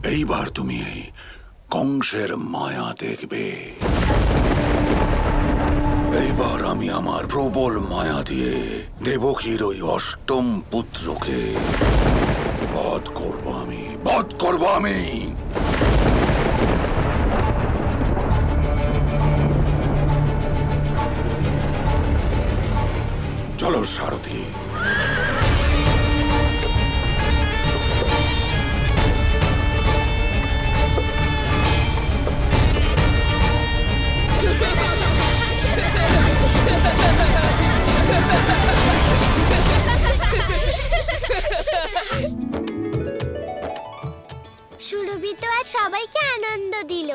এইবার তুমি কংসের মায়া দেখবে। এইবার আমি আমার প্রবল মায়া দিয়ে দেবকীর ওই অষ্টম পুত্রকে বধ করব আমি। চলো সারথি। সুরভি তো আজ সবাইকে আনন্দ দিল।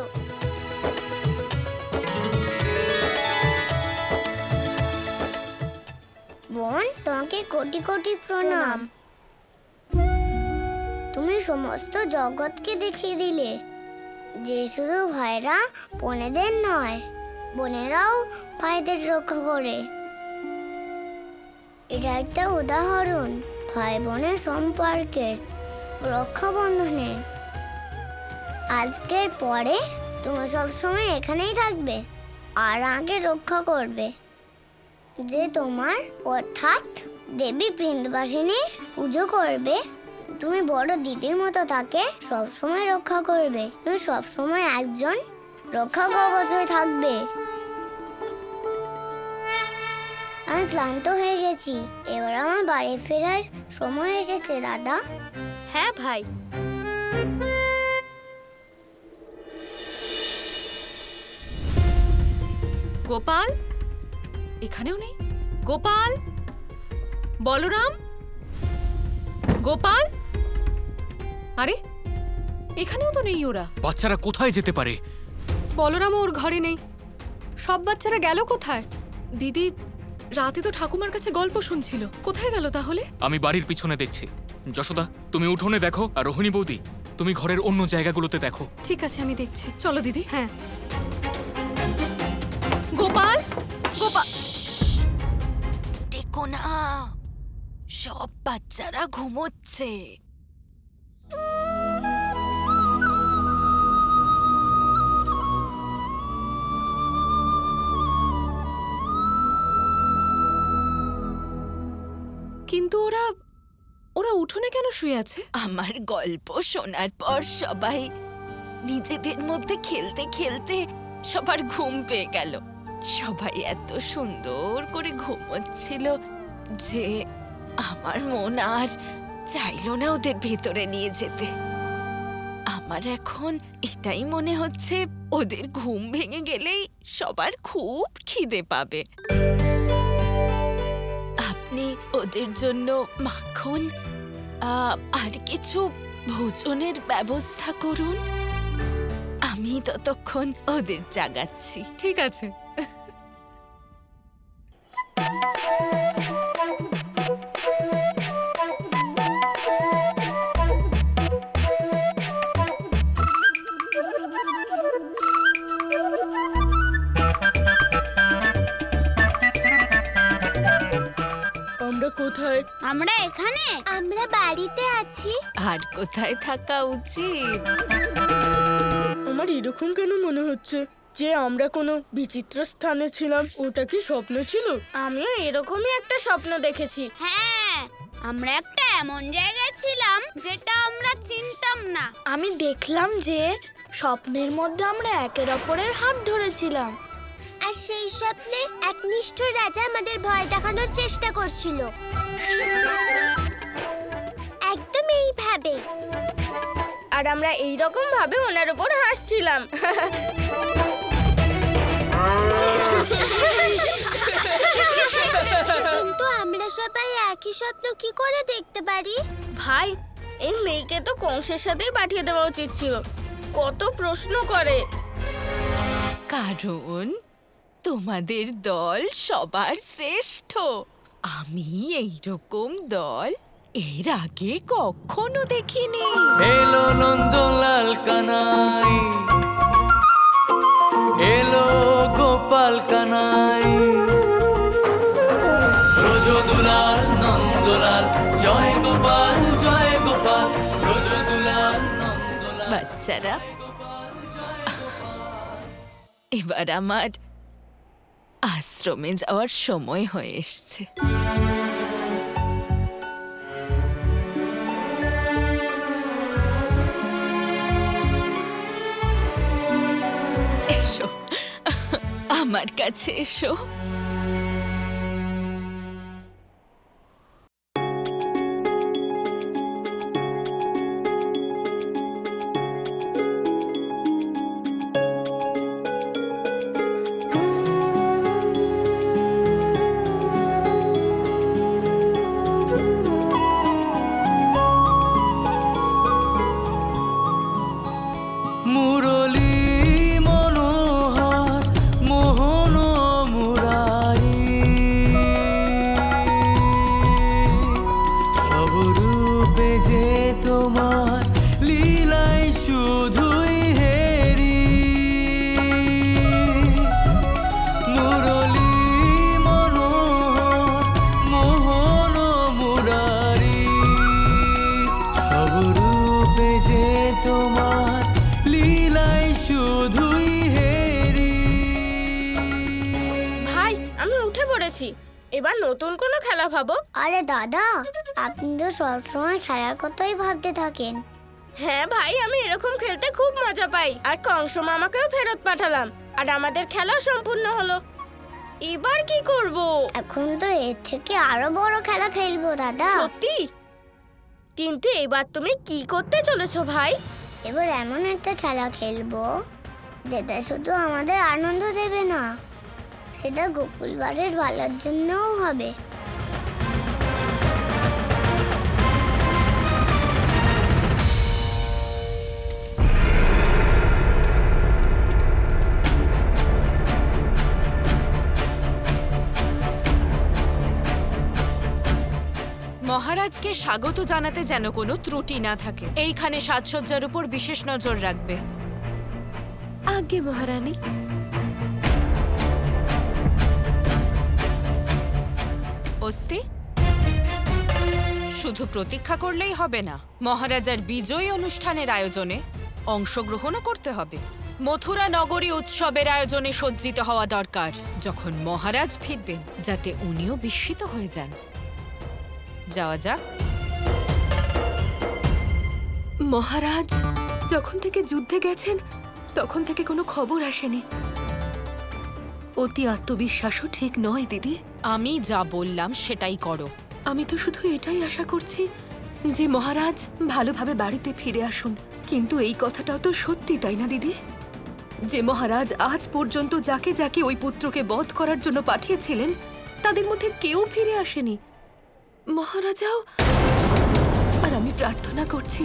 বোন, তোমাকে কোটি কোটি প্রণাম। তুমি সমস্ত জগৎকে দেখিয়ে দিলে যে শুধু ভাইরা বোনেদের নয়, বোনেরাও ভাইদের রক্ষা করে। এটা একটা উদাহরণ ভাই বোনের সম্পর্কের, রক্ষাবন্ধনের। আজকের পরে তুমি সবসময় এখানেই থাকবে আর আগে রক্ষা করবে। যে তোমার অর্থাৎ দেবী বৃন্দবাসিনীর পুজো করবে, তুমি বড় দিদির মতো তাকে সবসময় রক্ষা করবে। তুমি সবসময় একজন রক্ষা কবচ হয়ে থাকবে। আমি ক্লান্ত হয়ে গেছি, এবার আমার বাড়ি ফেরার সময় এসেছে দাদা। হ্যাঁ ভাই। গোপাল এখানেও নেই। গোপাল, বলরাম, গোপাল, আরে এখানেও তো নেই ওরা। বাচ্চারা কোথায় যেতে পারে? বলরাম ওর ঘরে নেই। সব বাচ্চারা গেল কোথায়? দিদি রাতে তো ঠাকুমার কাছে গল্প শুনছিল, কোথায় গেল তাহলে? আমি বাড়ির পিছনে দেখছি। যশোদা, তুমি উঠোনে দেখো, আর রোহিণী বৌদি তুমি ঘরের অন্য জায়গাগুলোতে দেখো। ঠিক আছে, আমি দেখছি। চলো দিদি। হ্যাঁ। গোপাল, গোপাল, দেখো না, সব বাচ্চারা ঘুমোচ্ছে। কিন্তু ওরা ওরা উঠোনে কেন শুয়ে আছে? আমার গল্প শোনার পর সবাই নিজেদের মধ্যে খেলতে খেলতে সবার ঘুম পেয়ে গেল। সবাই এত সুন্দর করে ঘুমোচ্ছিল যে আমার মন আর চাইল না ওদের ভেতরে নিয়ে যেতে। আমার এখন এটাই মনে হচ্ছে ওদের ঘুম ভেঙে গেলেই সবার খুব খিদে পাবে। আপনি ওদের জন্য মাখন আর কিছু ভোজনের ব্যবস্থা করুন, আমি ততক্ষণ ওদের জাগাচ্ছি। ঠিক আছে। আমরা কোথায়? আমরা এখানে, আমরা বাড়িতে আছি। আর কোথায় থাকা উচিত? আমার এরকম কেন মনে হচ্ছে যে আমরা কোনো বিচিত্র স্থানে ছিলাম? ওটা কি স্বপ্ন ছিল? আমিও এরকমই একটা স্বপ্ন দেখেছি। হ্যাঁ, আমরা একটা এমন জায়গায় ছিলাম যেটা আমরা চিনতাম না। আমি দেখলাম যে স্বপ্নের মধ্যে আমরা একের অপরের হাত ধরেছিলাম, আর সেই স্বপ্নে এক নিষ্ঠুর রাজা আমাদের ভয় দেখানোর চেষ্টা করছিল। একদম এইভাবে। আর আমরা এইরকম ভাবে ওনার উপর হাসছিলাম। কিন্তু আমরা সবাই একই স্বপ্ন কি করে দেখতে পারি? ভাই, এই মেয়েকে তো কংসের সাথেই পাঠিয়ে দেওয়া উচিত ছিল। কত প্রশ্ন করে। কারণ তোমাদের দল সবার শ্রেষ্ঠ। আমি এইরকম দল এর আগে কখনো দেখিনি। এলো নন্দলাল কানাই, এলো গোপাল কানাই, ব্রজদুলাল নন্দলাল, জয় গোপাল জয় গোপাল, ব্রজদুলাল নন্দলাল। বাচ্চারা, এবার আমার আশ্রমে যাওয়ার সময় হয়ে এসছে। এসো, আমার কাছে এসো। মুরলী মনোহর মোহন মুরারি, সব রূপে যে তোমার লীলাই শুধুই হেরি। মুরলী মনোহর মোহন মুরারি, সব রূপে যে তোমার লীলাই শুধুই হেরি। ভাই, আমি উঠে পড়েছি। এবার নতুন কোনো খেলা ভাবো। আরে দাদা, আপনি তো সবসময় খেলার কথাই ভাবতে থাকেন। হ্যাঁ ভাই, আমি এরকম খেলতে খুব মজা পাই। আর কংস মামাকেও ফেরত পাঠালাম, আর আমাদের খেলা সম্পূর্ণ হলো। এবার কি করব? এখন তো এর থেকে আরো বড় খেলা খেলবো দাদা। সত্যি? কিন্তু এবার তুমি কি করতে চলেছো ভাই? এবার এমন একটা খেলা খেলবো যেটা শুধু আমাদের আনন্দ দেবে না, সেটা গোকুলবাসীর ভালোর জন্যও হবে। মহারাজকে স্বাগত জানাতে যেন কোনো ত্রুটি না থাকে। এইখানে সাজসজ্জার উপর বিশেষ নজর রাখবে। আজ্ঞে মহারানী। অস্তি, শুধু প্রতীক্ষা করলেই হবে না, মহারাজার বিজয়ী অনুষ্ঠানের আয়োজনে অংশগ্রহণও করতে হবে। মথুরা নগরী উৎসবের আয়োজনে সজ্জিত হওয়া দরকার, যখন মহারাজ ফিরবেন, যাতে উনিও বিস্মিত হয়ে যান। যাওয়া যাক। মহারাজ যখন থেকে যুদ্ধে গেছেন তখন থেকে কোনো খবর আসেনি। অতি আত্মবিশ্বাসও ঠিক নয় দিদি। আমি যা বললাম সেটাই করো। আমি তো শুধু এটাই আশা করছি যে মহারাজ ভালোভাবে বাড়িতে ফিরে আসুন। কিন্তু এই কথাটাও তো সত্যি, তাই না দিদি? যে মহারাজ আজ পর্যন্ত যাকে যাকে ওই পুত্রকে বধ করার জন্য পাঠিয়েছিলেন, তাদের মধ্যে কেউ ফিরে আসেনি। মহারাজাও। আর আমি প্রার্থনা করছি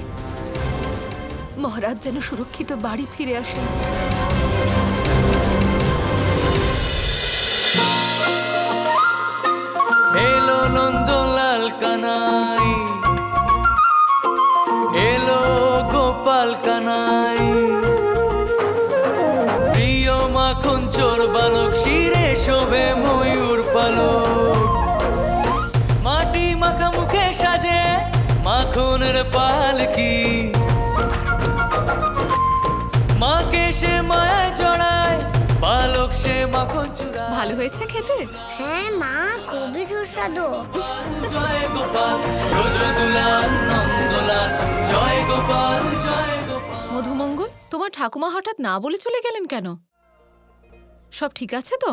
মহারাজ যেন সুরক্ষিত বাড়ি ফিরে আসেন। এলো নন্দলাল কানাই, এলো গোপাল কানাই, প্রিয় মাখন চোর বালক, শিরে শোভে ময়ূর পালক। মাটি মাখা মুখে সাজে মাখনের পালকি, মাকে সে মায়ায় জড়ায়, বালক সে মাখন চূড়ায়। ভালো হয়েছে খেতে? হ্যাঁ মা, খুবই সুস্বাদু। জয় গোপাল, জয় দুলাল নন্দলাল, জয় গোপাল, জয় গোপাল। মধুমঙ্গল, তোমার ঠাকুমা হঠাৎ না বলে চলে গেলেন কেন? সব ঠিক আছে তো?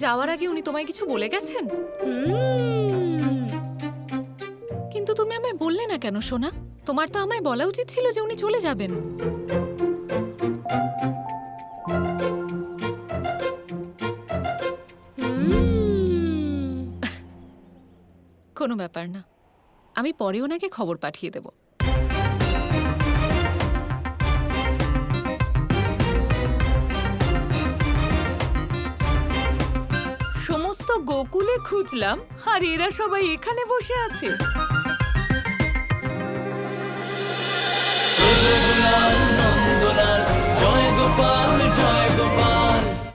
যাওয়ার আগে উনি তোমায় কিছু বলে গেছেন? কিন্তু তুমি আমায় বললে না কেন সোনা? তোমার তো আমায় বলা উচিত ছিল যে উনি চলে যাবেন। কোনো ব্যাপার না, আমি পরে ওনাকে খবর পাঠিয়ে দেব। সমস্ত গোকুলে খুঁজলাম, আর এরা সবাই এখানে বসে আছে। নন্দলাল, জয় গোপাল, জয়